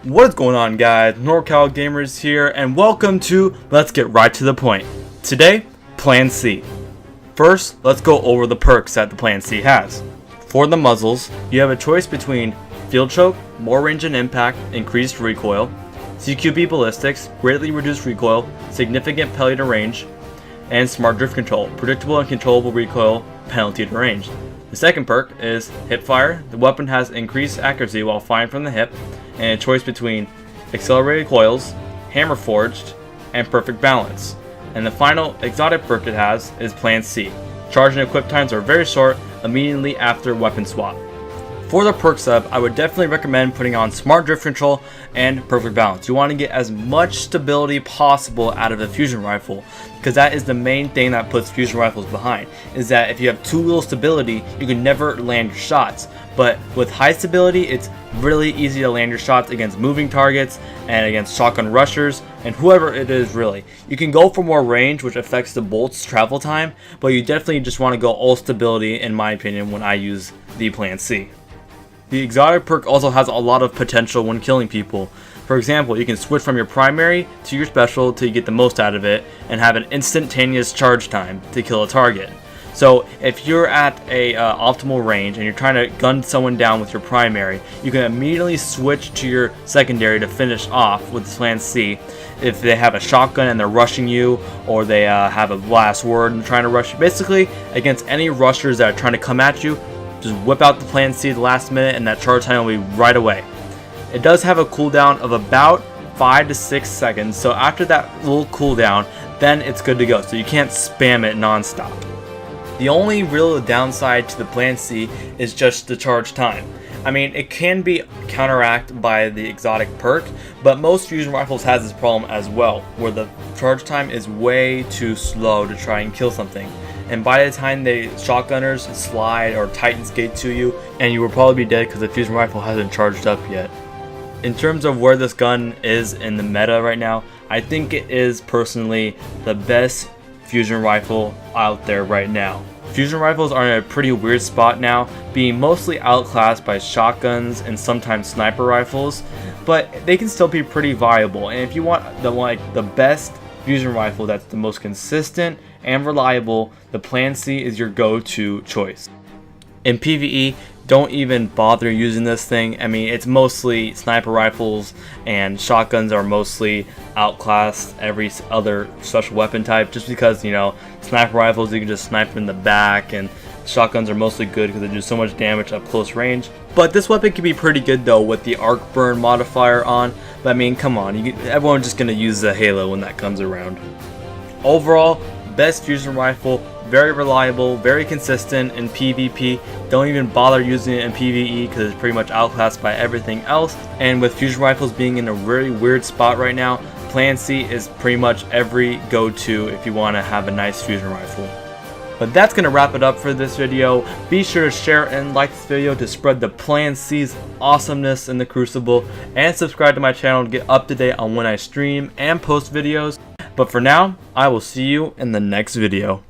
What is going on, guys? NorCalGamerz here, and welcome to Let's Get Right to the Point. Today, Plan C. First, let's go over the perks that the Plan C has. For the muzzles, you have a choice between Field Choke, more range and impact, increased recoil, CQB ballistics, greatly reduced recoil, significant penalty to range, and Smart Drift Control, predictable and controllable recoil, penalty to range. The second perk is Hip Fire. The weapon has increased accuracy while firing from the hip, and a choice between Accelerated Coils, Hammer Forged, and Perfect Balance. And the final exotic perk it has is Plan C. Charge and equip times are very short, immediately after weapon swap. For the perk sub, I would definitely recommend putting on Smart Drift Control and Perfect Balance. You want to get as much stability possible out of the fusion rifle, because that is the main thing that puts fusion rifles behind, is that if you have too little stability, you can never land your shots. But with high stability, it's really easy to land your shots against moving targets and against shotgun rushers and whoever it is really. You can go for more range, which affects the bolt's travel time, but you definitely just want to go all stability in my opinion when I use the Plan C. The exotic perk also has a lot of potential when killing people. For example, you can switch from your primary to your special till you get the most out of it and have an instantaneous charge time to kill a target. So if you're at a optimal range and you're trying to gun someone down with your primary, you can immediately switch to your secondary to finish off with Plan C. If they have a shotgun and they're rushing you, or they have a last word and trying to rush you, basically against any rushers that are trying to come at you, just whip out the Plan C at the last minute and that charge time will be right away. It does have a cooldown of about 5 to 6 seconds, so after that little cooldown, then it's good to go, so you can't spam it non-stop. The only real downside to the Plan C is just the charge time. I mean, it can be counteracted by the exotic perk, but most fusion rifles has this problem as well, where the charge time is way too slow to try and kill something. And by the time the shotgunners slide or Titan skate to you, and you will probably be dead because the fusion rifle hasn't charged up yet. In terms of where this gun is in the meta right now, I think it is personally the best fusion rifle out there right now. Fusion rifles are in a pretty weird spot now, being mostly outclassed by shotguns and sometimes sniper rifles, but they can still be pretty viable. And if you want the best fusion rifle that's the most consistent and reliable, the Plan C is your go-to choice. In PvE, don't even bother using this thing. I mean, it's mostly sniper rifles and shotguns are mostly outclassed every other special weapon type, just because, you know, sniper rifles you can just snipe in the back, and shotguns are mostly good because they do so much damage up close range. But this weapon can be pretty good though with the arc burn modifier on. But I mean, come on, everyone's just gonna use the Halo when that comes around. Overall, best fusion rifle, very reliable, very consistent in PvP. Don't even bother using it in PvE because it's pretty much outclassed by everything else. And with fusion rifles being in a really weird spot right now, Plan C is pretty much every go-to if you want to have a nice fusion rifle. But that's going to wrap it up for this video. Be sure to share and like this video to spread the Plan C's awesomeness in the Crucible, and subscribe to my channel to get up to date on when I stream and post videos. But for now, I will see you in the next video.